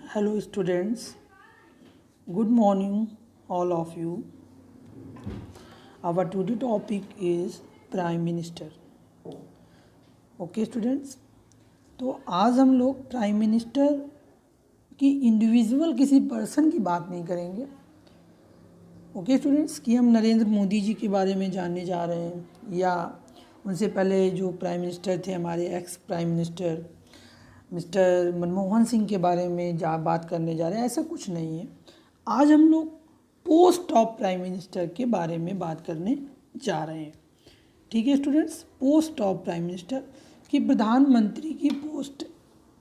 Hello students, good morning all of you. Our today topic is Prime Minister. Okay students, तो आज हम लोग prime minister की individual किसी पर्सन की बात नहीं करेंगे। ओके स्टूडेंट्स, कि हम नरेंद्र मोदी जी के बारे में जानने जा रहे हैं या उनसे पहले जो प्राइम मिनिस्टर थे हमारे ex prime minister mister Manmohan Singh के बारे में बात करने जा रहे हैं। ऐसा कुछ नहीं है। आज हम लोग पोस्ट ऑफ प्राइम मिनिस्टर के बारे में बात करने जा रहे हैं। ठीक है students, post of prime minister कि प्रधानमंत्री की पोस्ट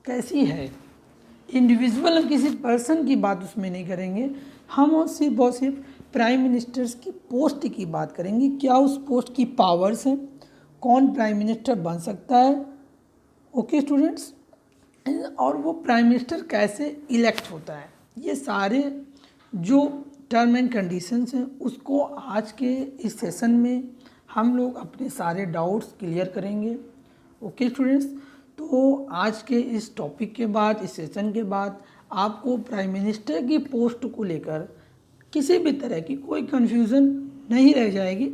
कैसी है। इंडिविजुअल किसी पर्सन की बात उसमें नहीं करेंगे हम, और सिर्फ प्राइम मिनिस्टर्स की पोस्ट की बात करेंगे। क्या उस पोस्ट की पावर्स हैं, कौन प्राइम मिनिस्टर बन सकता है। ओके स्टूडेंट्स, और वो प्राइम मिनिस्टर कैसे इलेक्ट होता है, ये सारे जो टर्म एंड कंडीशंस हैं उसको आज के इस सेशन में हम लोग अपने सारे डाउट्स क्लियर करेंगे। ओके स्टूडेंट्स, तो आज के इस टॉपिक के बाद, इस सेशन के बाद आपको प्राइम मिनिस्टर की पोस्ट को लेकर किसी भी तरह की कोई कन्फ्यूज़न नहीं रह जाएगी।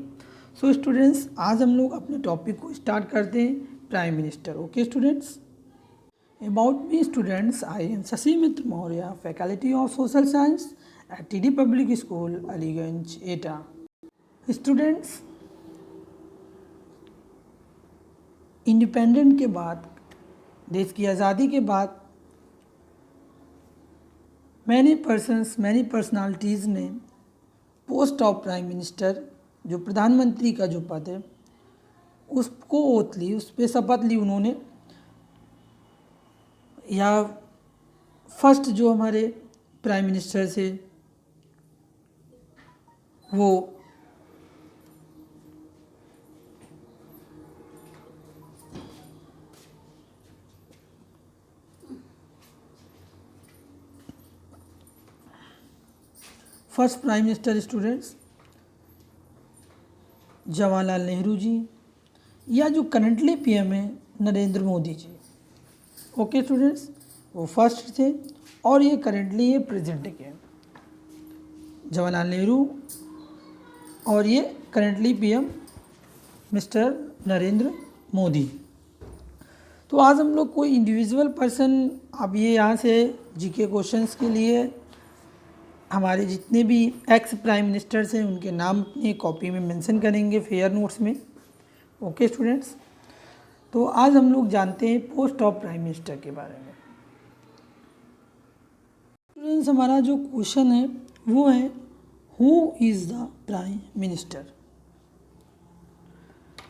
सो स्टूडेंट्स, आज हम लोग अपने टॉपिक को स्टार्ट करते हैं, prime minister. Okay students, About me students, I am Shashi Mitra Maurya, Faculty of Social Science at TD Public School, Aliganj, Etah. Students, independent के बाद, देश की आज़ादी के बाद मैनी पर्सनालिटीज़ ने पोस्ट ऑफ प्राइम मिनिस्टर, जो प्रधानमंत्री का जो पद है, उसको ओथ ली, उस पर शपथ ली उन्होंने। या फर्स्ट जो हमारे प्राइम मिनिस्टर थे वो first prime minister students Jawaharlal Nehru ji, या जो करंटली पीएम है नरेंद्र मोदी जी। ओके स्टूडेंट्स, वो फर्स्ट थे और ये करेंटली ये प्रेजेंट के जवाहरलाल नेहरू, और ये currently PM mister Narendra Modi. तो आज हम लोग कोई इंडिविजुअल पर्सन, अब ये यहाँ से जीके क्वेश्चंस के लिए हमारे जितने भी एक्स प्राइम मिनिस्टर्स हैं उनके नाम अपनी कॉपी में मेंशन करेंगे, फेयर नोट्स में। ओके स्टूडेंट्स, तो आज हम लोग जानते हैं पोस्ट ऑफ प्राइम मिनिस्टर के बारे में। स्टूडेंट्स, हमारा जो क्वेश्चन है वो है who is the prime minister.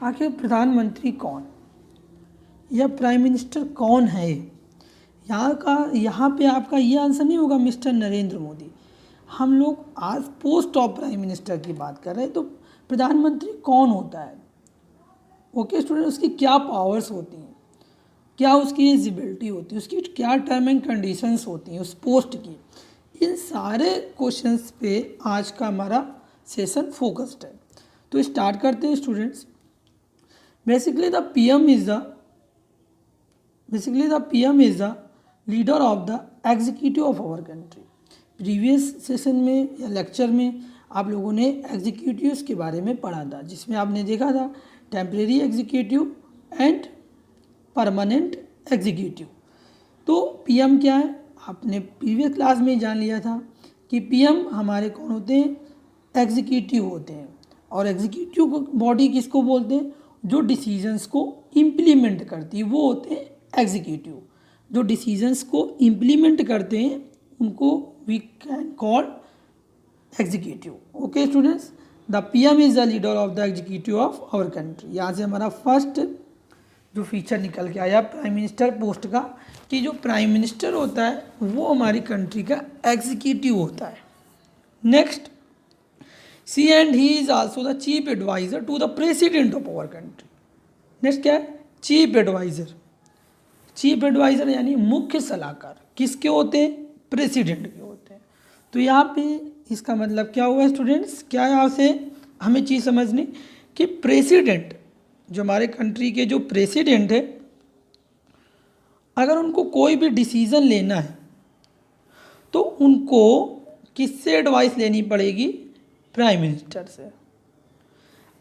आखिर प्रधानमंत्री कौन या प्राइम मिनिस्टर कौन है। यहाँ पे आपका ये आंसर नहीं होगा मिस्टर नरेंद्र मोदी। हम लोग आज पोस्ट ऑफ प्राइम मिनिस्टर की बात कर रहे हैं, तो प्रधानमंत्री कौन होता है। ओके स्टूडेंट, उसकी क्या पावर्स होती हैं, क्या उसकी एलिजिबिलिटी होती है, उसकी क्या टर्म एंड कंडीशंस होती हैं उस पोस्ट की। इन सारे क्वेश्चंस पे आज का हमारा सेशन फोकस्ड है। तो स्टार्ट करते हैं students. Basically the PM is the leader of the executive of our country. Previous session में या लेक्चर में आप लोगों ने एग्जीक्यूटिव्स के बारे में पढ़ा था, जिसमें आपने देखा था temporary executive and permanent executive. तो पीएम क्या है, आपने प्रीवियस क्लास में जान लिया था कि पीएम हमारे कौन होते हैं, एग्जीक्यूटिव होते हैं। और एग्जीक्यूटिव बॉडी किसको बोलते हैं, जो डिसीजंस को इम्प्लीमेंट करती है वो होते हैं एग्जीक्यूटिव। जो डिसीजंस को इम्प्लीमेंट करते हैं उनको we can call executive. Okay students, the PM is the leader of the executive of our country. यहाँ से हमारा फर्स्ट जो फीचर निकल के आया प्राइम मिनिस्टर पोस्ट का, कि जो प्राइम मिनिस्टर होता है वो हमारी कंट्री का एग्जीक्यूटिव होता है। Next, see and he is also the chief adviser to the president of our country. Next क्या है, चीफ एडवाइज़र। चीफ एडवाइज़र यानी मुख्य सलाहकार किसके होते हैं, प्रेसिडेंट के होते हैं। तो यहाँ पे इसका मतलब क्या हुआ स्टूडेंट्स, क्या यहाँ से हमें चीज़ समझनी कि प्रेसिडेंट, जो हमारे कंट्री के जो प्रेसिडेंट है, अगर उनको कोई भी डिसीज़न लेना है तो उनको किससे एडवाइस लेनी पड़ेगी? प्राइम मिनिस्टर से।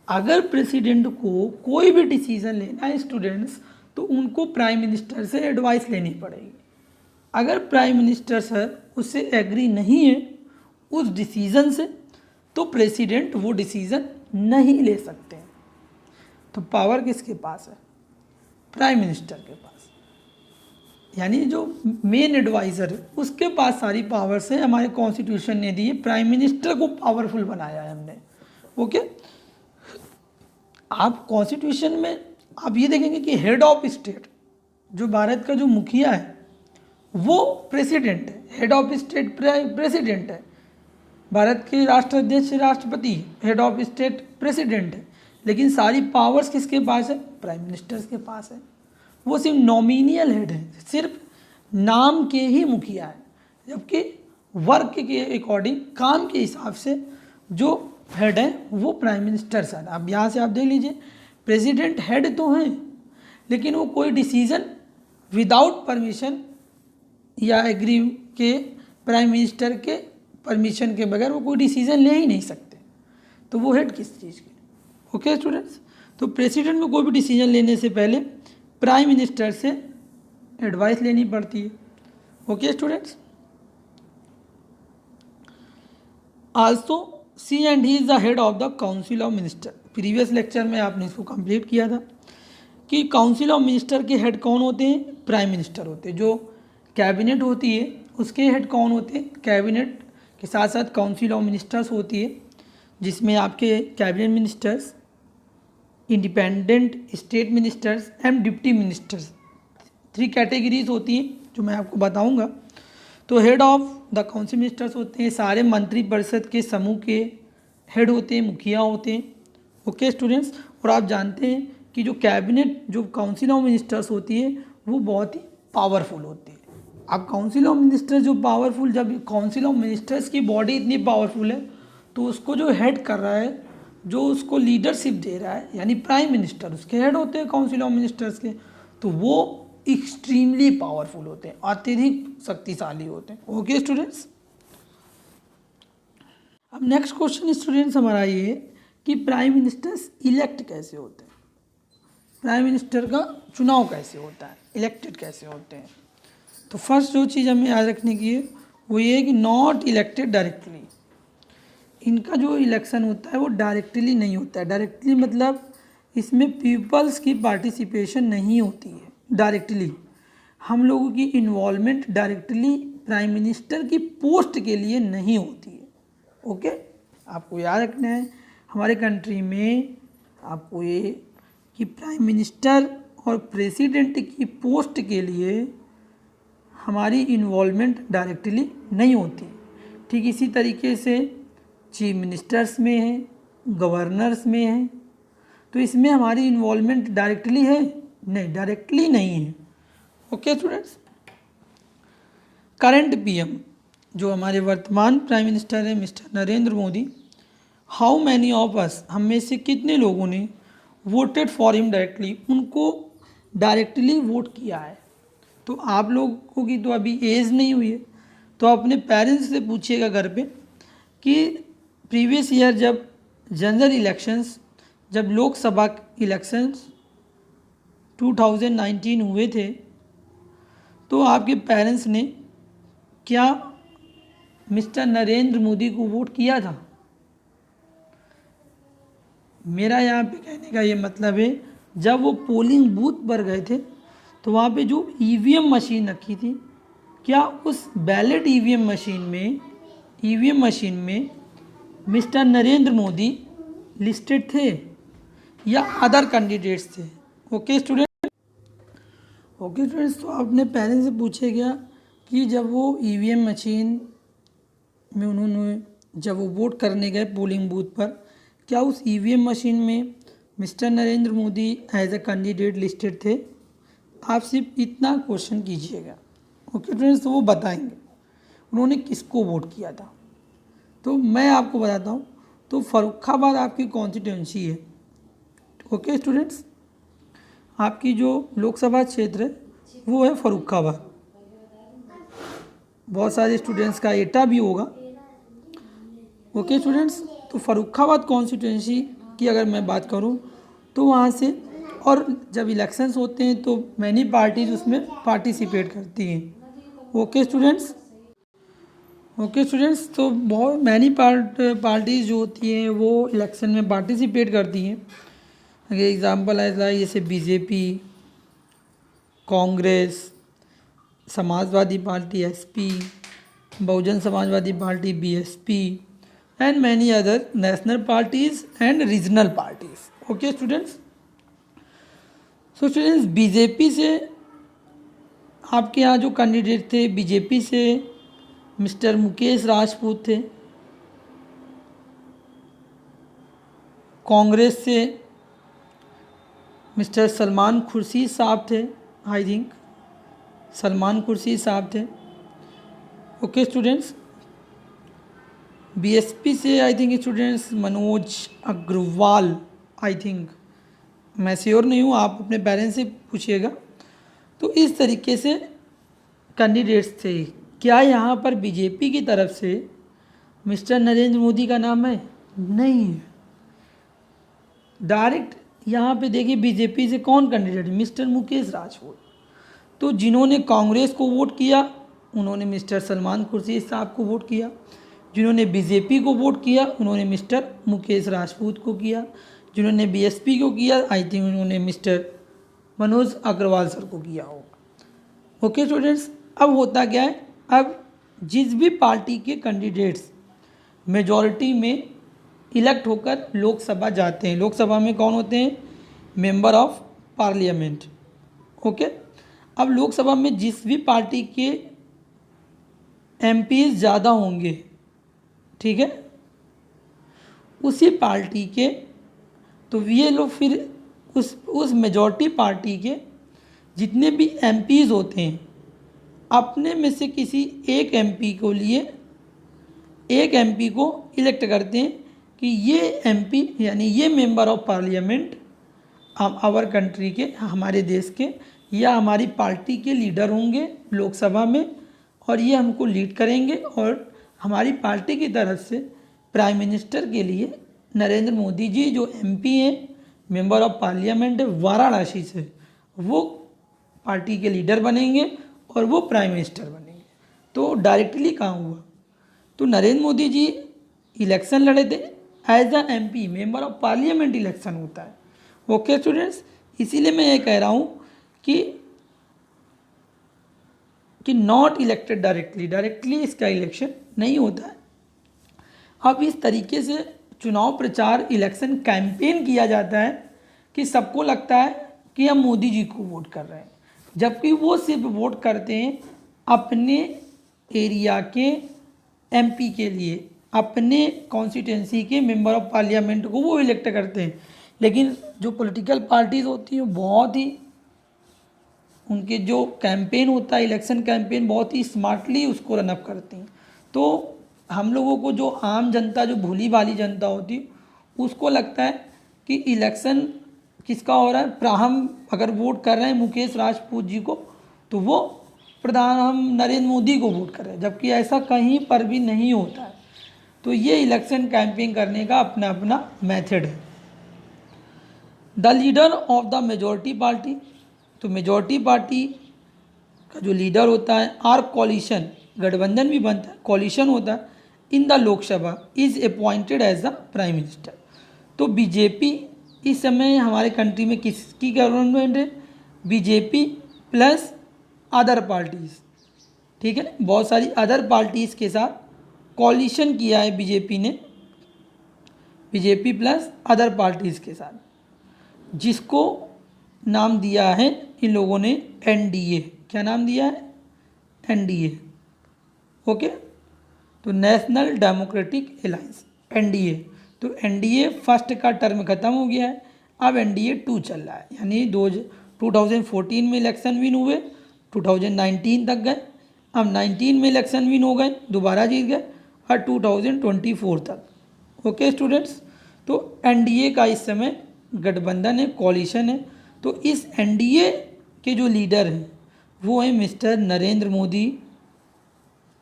अगर प्रेसिडेंट को कोई भी डिसीजन लेना है स्टूडेंट्स, तो उनको प्राइम मिनिस्टर से एडवाइस लेनी पड़ेगी। अगर प्राइम मिनिस्टर सर उससे एग्री नहीं है उस डिसीजन से, तो प्रेसिडेंट वो डिसीजन नहीं ले सकते। तो पावर किसके पास है? प्राइम मिनिस्टर के पास। यानी जो मेन एडवाइज़र है उसके पास सारी पावर्स है। हमारे कॉन्स्टिट्यूशन ने दी है, प्राइम मिनिस्टर को पावरफुल बनाया है हमने। ओके, आप कॉन्स्टिट्यूशन में आप ये देखेंगे कि हेड ऑफ स्टेट, जो भारत का जो मुखिया है वो प्रेसिडेंट है। हेड ऑफ स्टेट प्रेसिडेंट है। भारत के राष्ट्राध्यक्ष राष्ट्रपति, हेड ऑफ स्टेट प्रेसिडेंट है। लेकिन सारी पावर्स किसके पास है? प्राइम मिनिस्टर के पास है। वो सिर्फ नॉमिनियल हेड है, सिर्फ नाम के ही मुखिया है, जबकि वर्क के अकॉर्डिंग, काम के हिसाब से जो हेड है वो प्राइम मिनिस्टर सर। अब यहाँ से आप देख लीजिए, प्रेसिडेंट हेड तो हैं, लेकिन वो कोई डिसीजन विदाउट परमिशन या एग्री के, प्राइम मिनिस्टर के परमिशन के बगैर वो कोई डिसीजन ले ही नहीं सकते। तो वो हेड किस चीज़ के? ओके स्टूडेंट्स, तो प्रेसिडेंट में कोई भी डिसीजन लेने से पहले प्राइम मिनिस्टर से एडवाइस लेनी पड़ती है। Okay students, also C and he is the head of the council of minister. Previous lecture में आपने इसको कंप्लीट किया था कि काउंसिल ऑफ मिनिस्टर के हेड कौन होते हैं? प्राइम मिनिस्टर होते हैं। जो कैबिनेट होती है उसके हेड कौन होते हैं? कैबिनेट के साथ साथ काउंसिल ऑफ मिनिस्टर्स होती है, जिसमें आपके cabinet ministers, independent state ministers and deputy ministers, 3 categories होती हैं जो मैं आपको बताऊंगा। तो head of the council ministers होते हैं सारे मंत्री परिषद के समूह के हेड होते हैं, मुखिया होते हैं। ओके स्टूडेंट्स, और आप जानते हैं कि जो कैबिनेट, जो काउंसिल ऑफ मिनिस्टर्स होती है वो बहुत ही पावरफुल होती है। अब काउंसिल ऑफ मिनिस्टर्स जो पावरफुल, जब काउंसिल ऑफ मिनिस्टर्स की बॉडी इतनी पावरफुल है तो उसको जो हेड कर रहा है, जो उसको लीडरशिप दे रहा है, यानी प्राइम मिनिस्टर, उसके हेड होते हैं काउंसिल ऑफ मिनिस्टर्स के, तो वो एक्सट्रीमली पावरफुल होते हैं, अत्यधिक शक्तिशाली होते हैं। ओके स्टूडेंट्स, अब नेक्स्ट क्वेश्चन स्टूडेंट्स हमारा ये कि प्राइम मिनिस्टर्स इलेक्ट कैसे होते हैं? प्राइम मिनिस्टर का चुनाव कैसे होता है, इलेक्टेड कैसे होते हैं? तो फर्स्ट जो चीज़ हमें याद रखने की है वो ये है कि नॉट इलेक्टेड डायरेक्टली। इनका जो इलेक्शन होता है वो डायरेक्टली नहीं होता है। डायरेक्टली मतलब इसमें पीपल्स की पार्टिसिपेशन नहीं होती है। डायरेक्टली हम लोगों की इन्वॉल्वमेंट डायरेक्टली प्राइम मिनिस्टर की पोस्ट के लिए नहीं होती है। ओके, आपको याद रखना है हमारे कंट्री में आपको ये कि प्राइम मिनिस्टर और प्रेसिडेंट की पोस्ट के लिए हमारी इन्वॉल्वमेंट डायरेक्टली नहीं होती। ठीक इसी तरीके से चीफ मिनिस्टर्स में है, गवर्नर्स में है, तो इसमें हमारी इन्वॉल्वमेंट डायरेक्टली है नहीं, डायरेक्टली नहीं है। ओके स्टूडेंट्स, करंट पीएम जो हमारे वर्तमान प्राइम मिनिस्टर है mister Narendra Modi, how many of us, हम में से कितने लोगों ने वोटेड फॉर हिम डायरेक्टली, उनको डायरेक्टली वोट किया है? तो आप लोगों की तो अभी एज नहीं हुई है, तो अपने पेरेंट्स से पूछिएगा घर पे कि प्रीवियस ईयर जब जनरल इलेक्शंस, जब लोकसभा इलेक्शंस 2019 हुए थे, तो आपके पेरेंट्स ने क्या मिस्टर नरेंद्र मोदी को वोट किया था? मेरा यहाँ पे कहने का ये मतलब है, जब वो पोलिंग बूथ पर गए थे तो वहाँ पे जो ईवीएम मशीन रखी थी, क्या उस बैलेट ईवीएम मशीन में मिस्टर नरेंद्र मोदी लिस्टेड थे या अदर कैंडिडेट्स थे? ओके स्टूडेंट्स, तो आपने पेरेंट्स से पूछेगा कि जब वो ईवीएम मशीन में उन्होंने, जब वो वोट करने गए पोलिंग बूथ पर, क्या उस ईवीएम मशीन में mister Narendra Modi as a candidate listed थे? आप सिर्फ इतना क्वेश्चन कीजिएगा। ओके स्टूडेंट्स, तो वो बताएंगे उन्होंने किसको वोट किया था। तो मैं आपको बताता हूँ, तो फर्रुखाबाद आपकी कॉन्स्टिट्यूंसी है। ओके स्टूडेंट्स, आपकी जो लोकसभा क्षेत्र है वो है फर्रुखाबाद। बहुत सारे स्टूडेंट्स का एटा भी होगा। ओके स्टूडेंट्स, तो फर्रुखाबाद कॉन्स्टिट्यूंसी की अगर मैं बात करूं तो वहाँ से, और जब इलेक्शंस होते हैं तो मैनी पार्टीज उसमें पार्टिसिपेट करती हैं। ओके स्टूडेंट्स, तो बहुत मैनी पार्टीज जो होती हैं वो इलेक्शन में पार्टिसिपेट करती हैं। अगर एग्जांपल ऐसा है जैसे BJP, Congress, Samajwadi party SP, Bahujan Samajwadi party BSP and many other national parties and regional parties. Okay students, so students BJP से आपके यहाँ जो कैंडिडेट थे, बीजेपी से मिस्टर मुकेश राजपूत थे, कांग्रेस से मिस्टर सलमान खुर्शीद साहब थे, आई थिंक सलमान खुर्शीद साहब थे। ओके स्टूडेंट्स, बीएसपी से I think students Manoj Agrawal, I think, मैं श्योर नहीं हूँ, आप अपने पेरेंट्स से पूछिएगा। तो इस तरीके से कैंडिडेट्स थे। क्या यहाँ पर बीजेपी की तरफ से मिस्टर नरेंद्र मोदी का नाम है? नहीं है। डायरेक्ट यहाँ पे देखिए बीजेपी से कौन कैंडिडेट है? मिस्टर मुकेश राजपूत। तो जिन्होंने कांग्रेस को वोट किया उन्होंने मिस्टर सलमान खुर्शीद साहब को वोट किया, जिन्होंने बीजेपी को वोट किया उन्होंने मिस्टर मुकेश राजपूत को किया, जिन्होंने बीएसपी को किया आई थिंक उन्होंने मिस्टर मनोज अग्रवाल सर को किया होगा। ओके स्टूडेंट्स, अब होता क्या है, अब जिस भी पार्टी के कैंडिडेट्स मेजॉरिटी में इलेक्ट होकर लोकसभा जाते हैं, लोकसभा में कौन होते हैं? Member of parliament. ओके, अब लोकसभा में जिस भी पार्टी के एमपीज ज़्यादा होंगे, ठीक है, उसी पार्टी के, तो ये लोग फिर उस मेजॉरिटी पार्टी के जितने भी एमपीज होते हैं अपने में से किसी एक एमपी को लिए एक एमपी को इलेक्ट करते हैं कि ये एमपी यानी ये member of parliament our country के, हमारे देश के या हमारी पार्टी के लीडर होंगे लोकसभा में, और ये हमको लीड करेंगे और हमारी पार्टी की तरफ से प्राइम मिनिस्टर के लिए नरेंद्र मोदी जी जो एमपी हैं, मेंबर ऑफ पार्लियामेंट है वाराणसी से, वो पार्टी के लीडर बनेंगे और वो प्राइम मिनिस्टर बनेंगे। तो डायरेक्टली कहाँ हुआ? तो नरेंद्र मोदी जी इलेक्शन लड़े थे as a MP, member of parliament election होता है। ओके स्टूडेंट्स, इसीलिए मैं ये कह रहा हूँ कि नॉट इलेक्टेड डायरेक्टली इसका इलेक्शन नहीं होता है। अब इस तरीके से चुनाव प्रचार इलेक्शन कैंपेन किया जाता है कि सबको लगता है कि हम मोदी जी को वोट कर रहे हैं, जबकि वो सिर्फ वोट करते हैं अपने एरिया के एमपी के लिए, अपने कॉन्स्टिट्यूंसी के मेंबर ऑफ पार्लियामेंट को वो इलेक्ट करते हैं। लेकिन जो पॉलिटिकल पार्टीज़ होती हैं बहुत ही, उनके जो कैंपेन होता है इलेक्शन कैंपेन बहुत ही स्मार्टली उसको रनअप करती हैं। तो हम लोगों को जो आम जनता, जो भोली भाली जनता होती है, उसको लगता है कि इलेक्शन किसका हो रहा है, हम अगर वोट कर रहे हैं मुकेश राजपूत जी को तो वो प्रधान, हम नरेंद्र मोदी को वोट कर रहे हैं, जबकि ऐसा कहीं पर भी नहीं होता है। तो ये इलेक्शन कैंपेन करने का अपना अपना मेथड है। The leader of the majority party, तो मेजॉरिटी पार्टी का जो लीडर होता है, आर कॉलिशन, गठबंधन भी बनता है, कॉलिशन होता है, in the Lok Sabha is appointed as the prime minister. तो बीजेपी इस समय हमारे कंट्री में किसकी गवर्नमेंट है? बीजेपी प्लस अदर पार्टीज़, ठीक है, बहुत सारी अदर पार्टीज़ के साथ कॉलिशन किया है बीजेपी ने, बीजेपी प्लस अदर पार्टीज़ के साथ, जिसको नाम दिया है इन लोगों ने एनडीए। क्या नाम दिया है? एनडीए। ओके, तो नेशनल डेमोक्रेटिक अलायंस, एनडीए। तो एनडीए फर्स्ट का टर्म खत्म हो गया है, अब एनडीए 2 चल रहा है, यानी 2014 में इलेक्शन विन हुए, 2019 तक गए, अब 19 में इलेक्शन विन हो गए, दोबारा जीत गए, और 2024 तक। ओके स्टूडेंट्स, तो एनडीए का इस समय गठबंधन है, कॉलिशन है। तो इस एनडीए के जो लीडर हैं वो हैं मिस्टर नरेंद्र मोदी,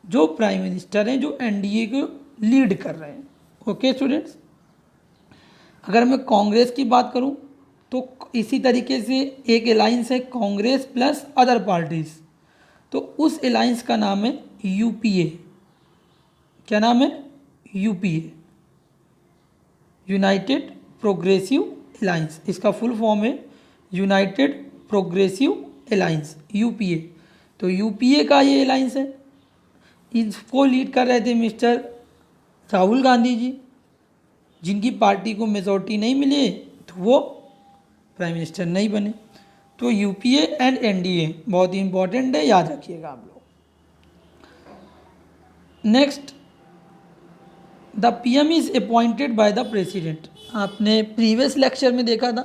जो प्राइम मिनिस्टर हैं जो एनडीए को लीड कर रहे हैं। ओके स्टूडेंट्स, अगर मैं कांग्रेस की बात करूं तो इसी तरीके से एक अलायंस है कांग्रेस प्लस अदर पार्टीज, तो उस अलायंस का नाम है यूपीए। क्या नाम है? UPA, United progressive alliance. इसका फुल फॉर्म है यूनाइटेड प्रोग्रेसिव अलायंस, यूपीए। तो यूपीए का ये अलायंस है, इसको लीड कर रहे थे मिस्टर राहुल गांधी जी, जिनकी पार्टी को मेजॉरिटी नहीं मिली तो वो प्राइम मिनिस्टर नहीं बने। तो यूपीए एंड एनडीए बहुत ही इंपॉर्टेंट है, याद रखिएगा आप लोग। Next, the PM is appointed by the president. आपने प्रीवियस लेक्चर में देखा था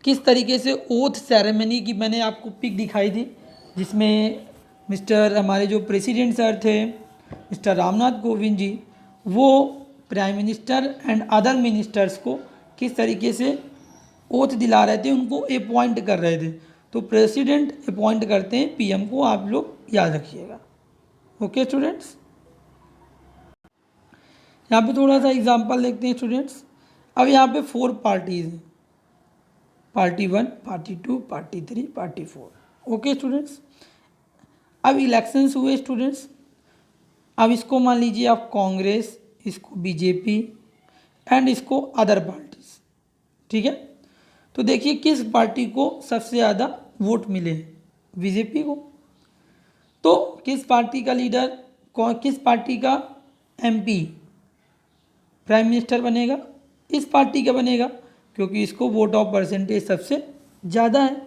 किस तरीके से ओथ सेरेमनी की मैंने आपको पिक दिखाई थी, जिसमें मिस्टर हमारे जो प्रेसिडेंट सर थे मिस्टर रामनाथ कोविंद जी, वो prime minister and other ministers को किस तरीके से ओथ दिला रहे थे, उनको अपॉइंट कर रहे थे। तो प्रेसिडेंट अपॉइंट करते हैं पीएम को, आप लोग याद रखिएगा। ओके स्टूडेंट्स, यहाँ पे थोड़ा सा एग्जांपल देखते हैं स्टूडेंट्स। अब यहाँ पे 4 पार्टीज हैं, party 1, party 2, party 3, party 4। Okay students, अब इलेक्शंस हुए स्टूडेंट्स। अब इसको मान लीजिए आप कांग्रेस, इसको बीजेपी एंड इसको अदर पार्टीज, ठीक है। तो देखिए किस पार्टी को सबसे ज़्यादा वोट मिले, बीजेपी को। तो किस पार्टी का लीडर, किस पार्टी का एमपी प्राइम मिनिस्टर बनेगा, इस पार्टी का बनेगा, क्योंकि इसको वोट ऑफ परसेंटेज सबसे ज़्यादा है।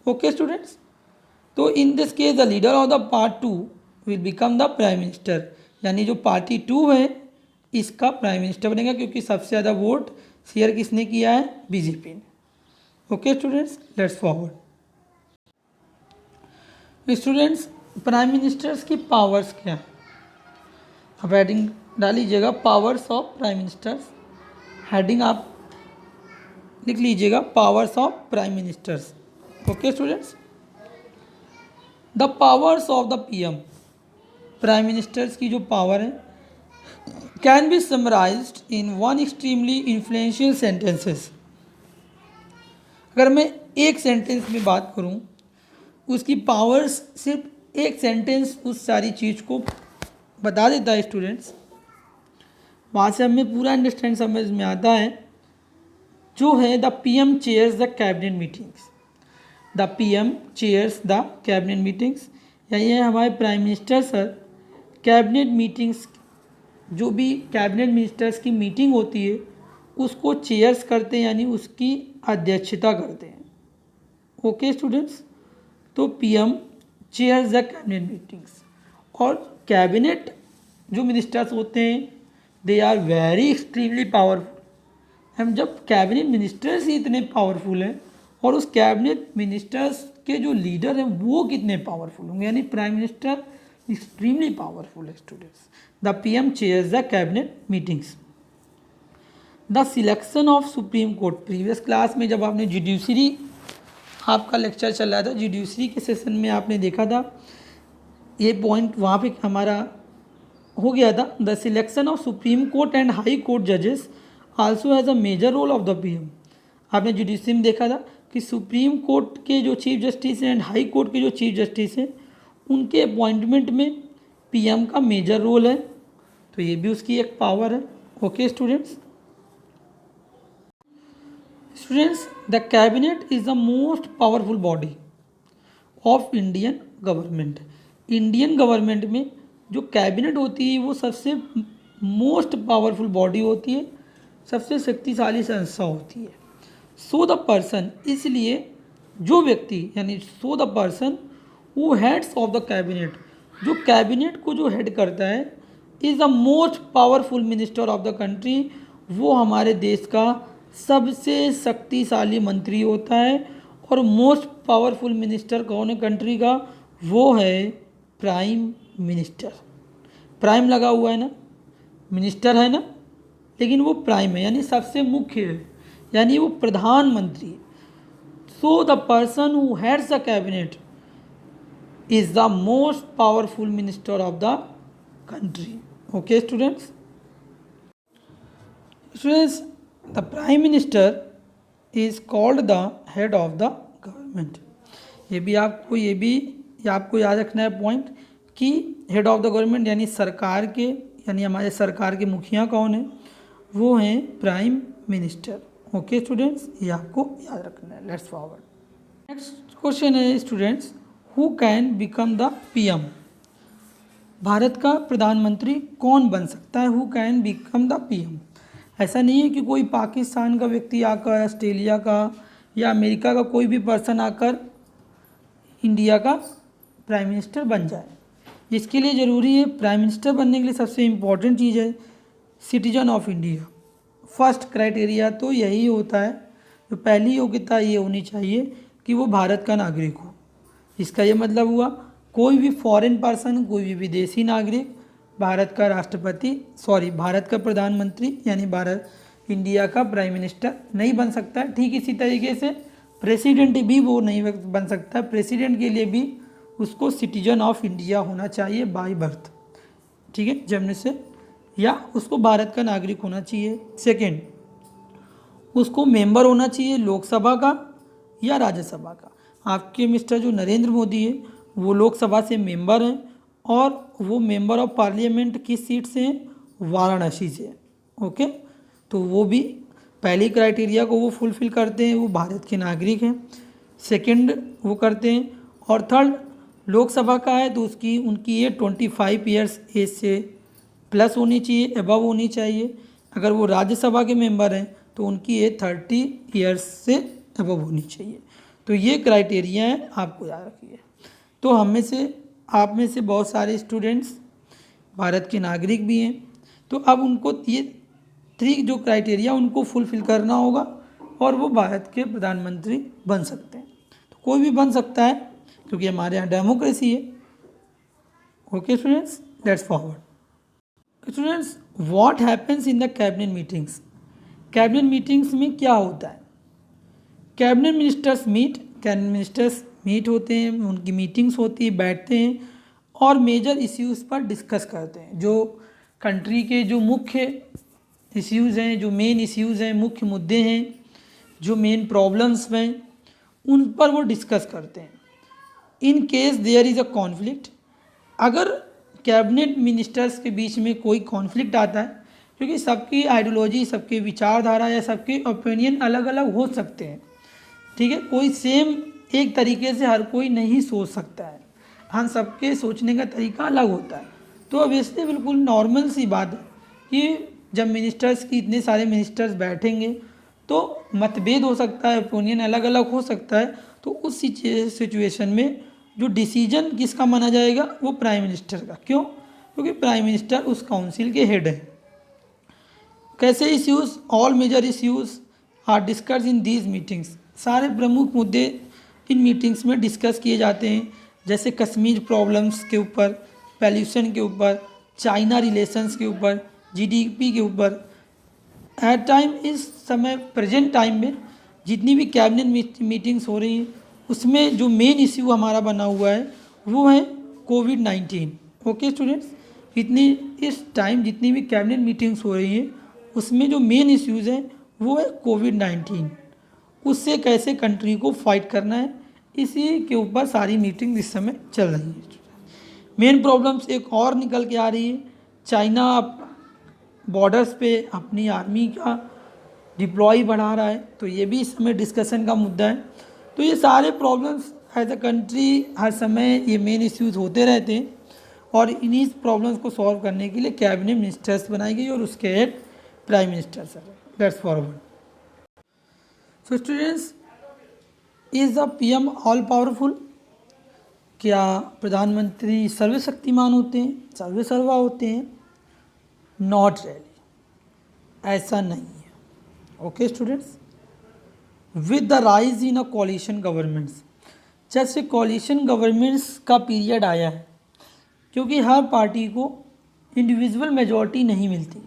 ओके स्टूडेंट्स, तो in this case the leader of the part 2 will become the prime minister, यानी जो पार्टी 2 है इसका प्राइम मिनिस्टर बनेगा, क्योंकि सबसे ज़्यादा वोट शेयर किसने किया है, बीजेपी ने। Okay students, let's forward. Students, prime ministers की पावर्स क्या है, अब हेडिंग डाल लीजिएगा powers of prime ministers. Heading आप लिख लीजिएगा powers of prime ministers. Okay students, the powers of the PM, prime ministers की जो पावर है, can be summarised in 1 extremely influential sentences. अगर मैं एक सेंटेंस में बात करूं, उसकी पावर्स सिर्फ एक सेंटेंस उस सारी चीज़ को बता देता है स्टूडेंट्स, वहाँ से हमें पूरा अंडरस्टैंड समझ में आता है। जो है the PM chairs the cabinet meetings, the PM chairs the cabinet meetings, यानी हमारे prime minister sir cabinet meetings, जो भी कैबिनेट मिनिस्टर्स की मीटिंग होती है उसको चेयर्स करते हैं, यानी उसकी अध्यक्षता करते हैं। ओके स्टूडेंट्स, तो PM chairs the cabinet meetings. और कैबिनेट जो मिनिस्टर्स होते हैं they are very extremely powerful. हम जब कैबिनेट मिनिस्टर्स ही इतने पावरफुल हैं और उस कैबिनेट मिनिस्टर्स के जो लीडर हैं वो कितने पावरफुल होंगे, यानी प्राइम मिनिस्टर एक्सट्रीमली पावरफुल है students. The PM chairs the cabinet meetings. The selection of Supreme court, previous class में जब आपने जुडिशरी आपका लेक्चर चल रहा था, जुडिशरी के सेशन में आपने देखा था ये पॉइंट, वहाँ पे हमारा हो गया था। The selection of Supreme Court and High Court जजेस also has a major role of the PM. आपने जुडिशरी में देखा था कि सुप्रीम कोर्ट के जो चीफ जस्टिस हैं एंड हाई कोर्ट के जो चीफ जस्टिस हैं उनके अपॉइंटमेंट में पीएम का मेजर रोल है, तो ये भी उसकी एक पावर है। Okay students, the cabinet is the most powerful body of Indian government. Indian government में जो कैबिनेट होती है वो सबसे मोस्ट पावरफुल बॉडी होती है, सबसे शक्तिशाली संस्था होती है। सो द पर्सन, इसलिए जो व्यक्ति यानी so the person who heads of the cabinet, जो कैबिनेट को जो हेड करता है, is the most powerful minister of the country, वो हमारे देश का सबसे शक्तिशाली मंत्री होता है। और मोस्ट पावरफुल मिनिस्टर कौन है कंट्री का, वो है प्राइम मिनिस्टर। प्राइम लगा हुआ है ना, मिनिस्टर है ना, लेकिन वो प्राइम है यानी सबसे मुख्य है, यानी वो प्रधानमंत्री। So the person who heads the cabinet is the most powerful minister of the country. Okay, students? Students, the Prime Minister is called the head of the government. ये आपको याद रखना है पॉइंट कि हेड ऑफ द गवर्नमेंट यानी सरकार के यानी हमारे सरकार के मुखिया कौन है, वो हैं प्राइम मिनिस्टर. ओके स्टूडेंट्स, ये आपको याद रखना है. Let's forward. नेक्स्ट क्वेश्चन है students, who can become the PM. Bharat का प्रधानमंत्री कौन बन सकता है? Who can become the PM. ऐसा नहीं है कि कोई पाकिस्तान का व्यक्ति आकर, ऑस्ट्रेलिया का या अमेरिका का कोई भी पर्सन आकर इंडिया का प्राइम मिनिस्टर बन जाए. इसके लिए ज़रूरी है, प्राइम मिनिस्टर बनने के लिए सबसे इम्पॉर्टेंट चीज़ है citizen of India. First criteria तो यही होता है, जो पहली योग्यता ये होनी चाहिए कि वो भारत का नागरिक हो. इसका ये मतलब हुआ कोई भी फॉरेन पर्सन, कोई भी विदेशी नागरिक भारत का भारत का प्रधानमंत्री यानी भारत इंडिया का प्राइम मिनिस्टर नहीं बन सकता है. ठीक इसी तरीके से प्रेसिडेंट भी वो नहीं बन सकता. प्रेसिडेंट के लिए भी उसको सिटीजन ऑफ इंडिया होना चाहिए बाय बर्थ, ठीक है, जन्म से, या उसको भारत का नागरिक होना चाहिए. सेकेंड, उसको मेंबर होना चाहिए लोकसभा का या राज्यसभा का. आपके मिस्टर जो नरेंद्र मोदी है वो लोकसभा से मेंबर हैं और वो मेंबर ऑफ पार्लियामेंट किस सीट से हैं? वाराणसी से. ओके, तो वो भी पहली क्राइटेरिया को वो फुलफ़िल करते हैं, वो भारत के नागरिक हैं. सेकंड वो करते हैं. और थर्ड, लोकसभा का है तो उनकी एज 25 ईयर्स एज से प्लस होनी चाहिए, अबव होनी चाहिए. अगर वो राज्यसभा के मेंबर हैं तो उनकी एज 30 ईयर्स से अबव होनी चाहिए. तो ये क्राइटेरिया है, आपको याद रखिए. तो आप में से बहुत सारे स्टूडेंट्स भारत के नागरिक भी हैं, तो अब उनको ये 3 जो क्राइटेरिया उनको फुलफ़िल करना होगा और वो भारत के प्रधानमंत्री बन सकते हैं. तो कोई भी बन सकता है क्योंकि हमारे यहाँ डेमोक्रेसी है. Okay students, let's forward. Students, what happens in the cabinet meetings. Cabinet meetings में क्या होता है? कैबिनेट मिनिस्टर्स मीट होते हैं, उनकी मीटिंग्स होती है, बैठते हैं और मेजर इश्यूज़ पर डिस्कस करते हैं. जो कंट्री के जो मुख्य इश्यूज़ हैं, जो मेन इश्यूज़ हैं, मुख्य मुद्दे हैं, जो मेन प्रॉब्लम्स हैं, उन पर वो डिस्कस करते हैं. In case there is a conflict, अगर कैबिनेट मिनिस्टर्स के बीच में कोई कॉन्फ्लिक्ट आता है, क्योंकि सबकी आइडियोलॉजी, सबके विचारधारा या सबके ओपिनियन अलग अलग हो सकते हैं, ठीक है, कोई सेम एक तरीके से हर कोई नहीं सोच सकता है. हाँ, सबके सोचने का तरीका अलग होता है. तो ऑब्वियसली बिल्कुल नॉर्मल सी बात है कि जब मिनिस्टर्स की इतने सारे मिनिस्टर्स बैठेंगे तो मतभेद हो सकता है, ओपिनियन अलग अलग हो सकता है. तो उस सिचुएशन में जो डिसीजन किसका माना जाएगा? वो प्राइम मिनिस्टर का. क्यों? क्योंकि प्राइम मिनिस्टर उस काउंसिल के हेड है. कैसे issues, all major issues are discuss in these meetings. सारे प्रमुख मुद्दे इन मीटिंग्स में डिस्कस किए जाते हैं, जैसे कश्मीर प्रॉब्लम्स के ऊपर, पॉल्यूशन के ऊपर, चाइना रिलेशंस के ऊपर, जीडीपी के ऊपर. एट टाइम, इस समय प्रेजेंट टाइम में जितनी भी कैबिनेट मीटिंग्स हो रही हैं उसमें जो मेन इश्यू हमारा बना हुआ है वो है कोविड-19. ओके स्टूडेंट्स, इस टाइम जितनी भी कैबिनेट मीटिंग्स हो रही हैं उसमें जो मेन इश्यूज़ हैं वो है कोविड-19. उससे कैसे कंट्री को फाइट करना है, इसी के ऊपर सारी मीटिंग इस समय चल रही है. मेन प्रॉब्लम्स एक और निकल के आ रही है, चाइना बॉर्डर्स पे अपनी आर्मी का डिप्लॉय बढ़ा रहा है, तो ये भी इस समय डिस्कशन का मुद्दा है. तो ये सारे प्रॉब्लम्स एज अ कंट्री हर समय ये मेन इश्यूज़ होते रहते हैं और इन्हीं प्रॉब्लम्स को सॉल्व करने के लिए कैबिनेट मिनिस्टर्स बनाई गई और उसके हेड प्राइम मिनिस्टर्स है. Let's forward. So students, is the PM all powerful. क्या प्रधानमंत्री सर्वशक्तिमान होते हैं, सर्वसर्वा होते हैं? नॉट रियली, ऐसा नहीं है. Okay students, with the rise in a collision governments, जैसे कोलिशन गवर्नमेंट्स का पीरियड आया है, क्योंकि हर पार्टी को इंडिविजुअल मेजॉरिटी नहीं मिलती.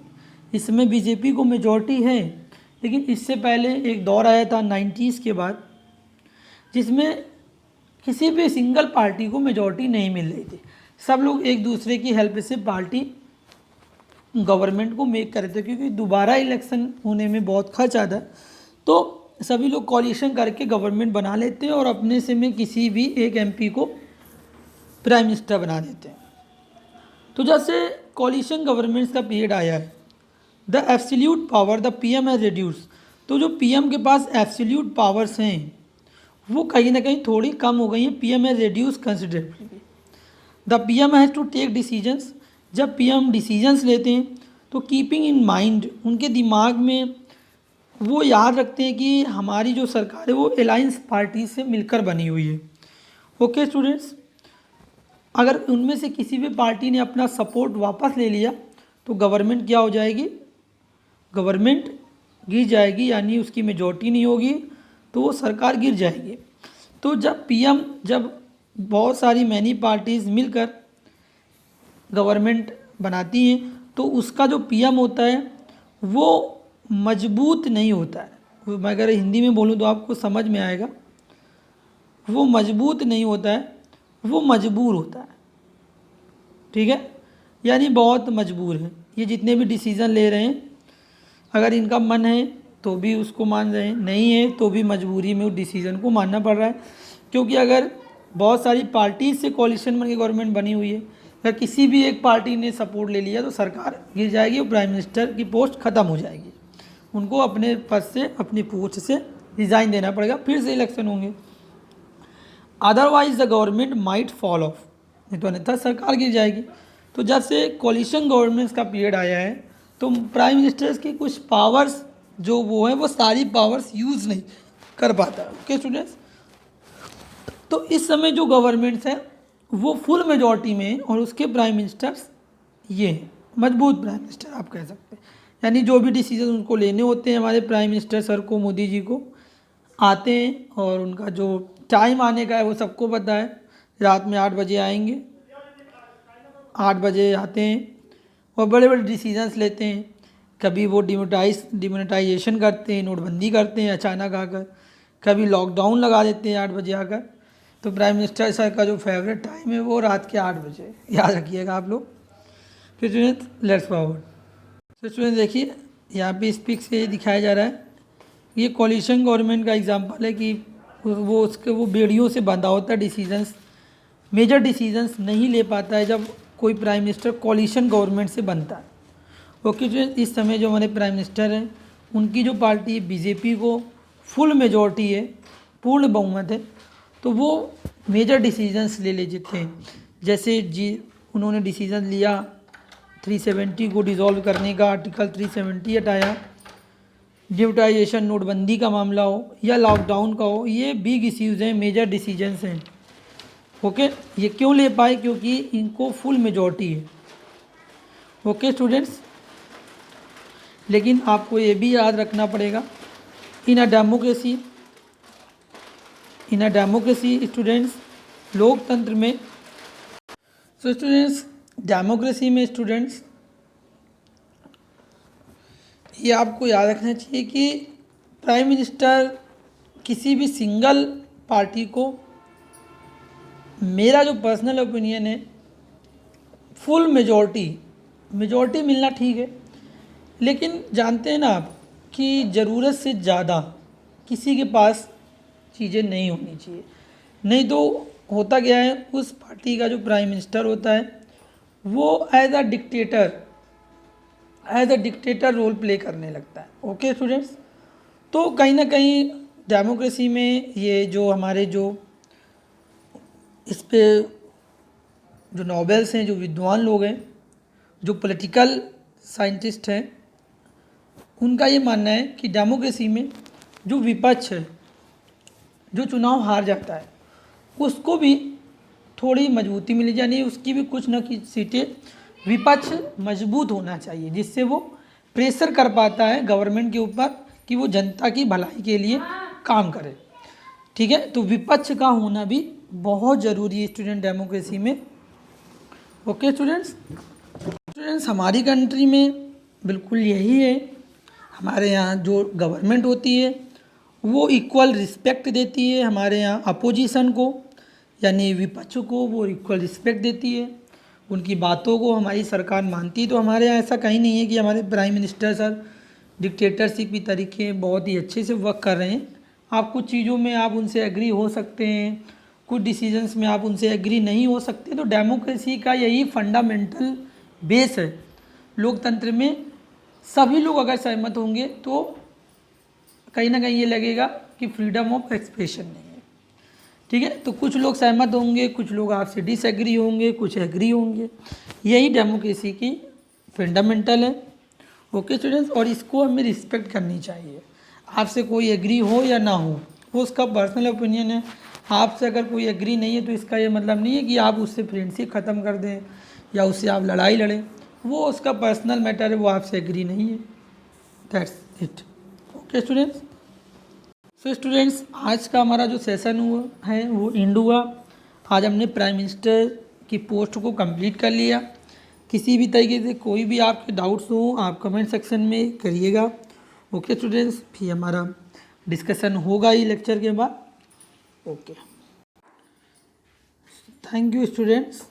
इसमें बीजेपी को मेजॉरिटी है, लेकिन इससे पहले एक दौर आया था 90s के बाद जिसमें किसी भी सिंगल पार्टी को मेजॉरिटी नहीं मिल रही थी. सब लोग एक दूसरे की हेल्प से पार्टी गवर्नमेंट को मेक कर रहे थे, क्योंकि दोबारा इलेक्शन होने में बहुत खर्च आता है, तो सभी लोग कॉलिशन करके गवर्नमेंट बना लेते हैं और अपने से में किसी भी एक एमपी को प्राइम मिनिस्टर बना देते हैं। तो जब से कॉलिशन गवर्नमेंट्स का पीरियड आया है, the absolute power the PM has reduce, तो जो पीएम के पास एब्सोल्यूट पावर्स हैं वो कहीं ना कहीं थोड़ी कम हो गई हैं। PM has reduce considerably, the PM has to take decisions, जब पीएम डिसीजंस लेते हैं तो कीपिंग इन माइंड, उनके दिमाग में वो याद रखते हैं कि हमारी जो सरकार है वो अलायंस पार्टी से मिलकर बनी हुई है। ओके स्टूडेंट्स, अगर उनमें से किसी भी पार्टी ने अपना सपोर्ट वापस ले लिया तो गवर्नमेंट क्या हो जाएगी, गवर्नमेंट गिर जाएगी, यानी उसकी मेजॉरिटी नहीं होगी तो वो सरकार गिर जाएगी। तो जब बहुत सारी मैनी पार्टीज़ मिलकर गवर्नमेंट बनाती हैं तो उसका जो पीएम होता है वो मजबूत नहीं होता है। मैं अगर हिंदी में बोलूँ तो आपको समझ में आएगा, वो मजबूत नहीं होता है, वो मजबूर होता है। ठीक है, यानी बहुत मजबूर है। ये जितने भी डिसीज़न ले रहे हैं, अगर इनका मन है तो भी उसको मान रहे हैं, नहीं है तो भी मजबूरी में उस डिसीज़न को मानना पड़ रहा है। क्योंकि अगर बहुत सारी पार्टीज से कोalition बन के गवर्नमेंट बनी हुई है, अगर किसी भी एक पार्टी ने सपोर्ट ले लिया तो सरकार गिर जाएगी और प्राइम मिनिस्टर की पोस्ट ख़त्म हो जाएगी, उनको अपने पद से, अपनी पोस्ट से रिज़ाइन देना पड़ेगा, फिर से इलेक्शन होंगे। Otherwise the government might fall of, नहीं तो अन्यथा सरकार गिर जाएगी। तो जब से कोलिशन गवर्नमेंट्स का पीरियड आया है तो प्राइम मिनिस्टर्स की कुछ पावर्स जो वो है वो सारी पावर्स यूज़ नहीं कर पाता है। ओके स्टूडेंट्स, तो इस समय जो गवर्नमेंट्स हैं वो फुल मेजॉरिटी में और उसके प्राइम मिनिस्टर्स ये हैं, मजबूत प्राइम मिनिस्टर आप कह सकते हैं। यानी जो भी डिसीजन उनको लेने होते हैं हमारे प्राइम मिनिस्टर सर को, मोदी जी को, आते हैं और उनका जो टाइम आने का है वो सबको पता है। रात में 8 बजे आएंगे, 8 बजे आते हैं और बड़े बड़े डिसीजंस लेते हैं। कभी वो डिमोनेटाइजेशन करते हैं, नोटबंदी करते हैं अचानक आकर, कभी लॉकडाउन लगा देते हैं 8 बजे आकर। तो प्राइम मिनिस्टर सर का जो फेवरेट टाइम है वो रात के 8 बजे, याद रखिएगा आप लोग। फिर स्टूडेंट लेट्स फॉरवर्ड। तो स्टूडेंट देखिए यहाँ पे इस पिक से दिखाया जा रहा है, ये कोलिशन गवर्नमेंट का एग्जांपल है कि वो बेड़ियों से बंधा होता है, डिसीजंस, मेजर डिसीजंस नहीं ले पाता है जब कोई प्राइम मिनिस्टर कोलिशन गवर्नमेंट से बनता है। ओके स्टूडेंट, इस समय जो हमारे प्राइम मिनिस्टर हैं उनकी जो पार्टी है बीजेपी को फुल मेजॉरिटी है, पूर्ण बहुमत है, तो वो मेजर डिसीजंस ले लेते हैं। जैसे उन्होंने डिसीजन लिया 370 को डिसॉल्व करने का, आर्टिकल 370 हटाया, डिमोनेटाइजेशन नोटबंदी का मामला हो या लॉकडाउन का हो, ये बिग इश्यूज़ हैं, मेजर डिसीजंस हैं। ओके, ये क्यों ले पाए, क्योंकि इनको फुल मेजॉरिटी है। ओके स्टूडेंट्स, लेकिन आपको ये भी याद रखना पड़ेगा, इन अ डेमोक्रेसी स्टूडेंट्स, लोकतंत्र में, सो स्टूडेंट्स डेमोक्रेसी में स्टूडेंट्स ये आपको याद रखना चाहिए कि प्राइम मिनिस्टर किसी भी सिंगल पार्टी को, मेरा जो पर्सनल ओपिनियन है, फुल मेजॉरिटी मिलना ठीक है, लेकिन जानते हैं ना आप कि ज़रूरत से ज़्यादा किसी के पास चीज़ें नहीं होनी चाहिए। नहीं तो होता क्या है, उस पार्टी का जो प्राइम मिनिस्टर होता है वो as a dictator role play करने लगता है। ओके स्टूडेंट्स, तो कहीं ना कहीं डेमोक्रेसी में ये जो हमारे जो इस पे जो नोबेल्स हैं, जो विद्वान लोग हैं, जो पॉलिटिकल साइंटिस्ट हैं, उनका ये मानना है कि डेमोक्रेसी में जो विपक्ष है, जो चुनाव हार जाता है, उसको भी थोड़ी मजबूती मिली, यानी उसकी भी कुछ न कुछ सीटें, विपक्ष मजबूत होना चाहिए जिससे वो प्रेशर कर पाता है गवर्नमेंट के ऊपर कि वो जनता की भलाई के लिए काम करे। ठीक है, तो विपक्ष का होना भी बहुत ज़रूरी है स्टूडेंट डेमोक्रेसी में। ओके स्टूडेंट्स, हमारी कंट्री में बिल्कुल यही है। हमारे यहाँ जो गवर्नमेंट होती है वो इक्वल रिस्पेक्ट देती है हमारे यहाँ अपोजिशन को, यानी विपक्ष को वो इक्वल रिस्पेक्ट देती है। उनकी बातों को हमारी सरकार मानती है। तो हमारे यहाँ ऐसा कहीं नहीं है कि हमारे प्राइम मिनिस्टर सर डिक्टेटरशिप की तरीके बहुत ही अच्छे से वर्क कर रहे हैं। आप कुछ चीज़ों में आप उनसे एग्री हो सकते हैं, कुछ डिसीजंस में आप उनसे एग्री नहीं हो सकते। तो डेमोक्रेसी का यही फंडामेंटल बेस है। लोकतंत्र में सभी लोग अगर सहमत होंगे तो कहीं ना कहीं ये लगेगा कि फ्रीडम ऑफ एक्सप्रेशन नहीं है। ठीक है, तो कुछ लोग सहमत होंगे, कुछ लोग आपसे डिसएग्री होंगे, कुछ एग्री होंगे। यही डेमोक्रेसी की फंडामेंटल है। ओके स्टूडेंट्स, और इसको हमें रिस्पेक्ट करनी चाहिए। आपसे कोई एग्री हो या ना हो, वो उसका पर्सनल ओपिनियन है। आपसे अगर कोई एग्री नहीं है तो इसका ये मतलब नहीं है कि आप उससे फ्रेंडशिप ख़त्म कर दें या उससे आप लड़ाई लड़ें। वो उसका पर्सनल मैटर है, वो आपसे एग्री नहीं है। That's it. Okay students. So students, आज का हमारा जो सेशन हुआ है वो एंड हुआ। आज हमने प्राइम मिनिस्टर की पोस्ट को कंप्लीट कर लिया। किसी भी तरीके से कोई भी आपके डाउट्स हो आप कमेंट सेक्शन में करिएगा। ओके स्टूडेंट्स, फिर हमारा डिस्कशन होगा ही लेक्चर के बाद। Okay, thank you students.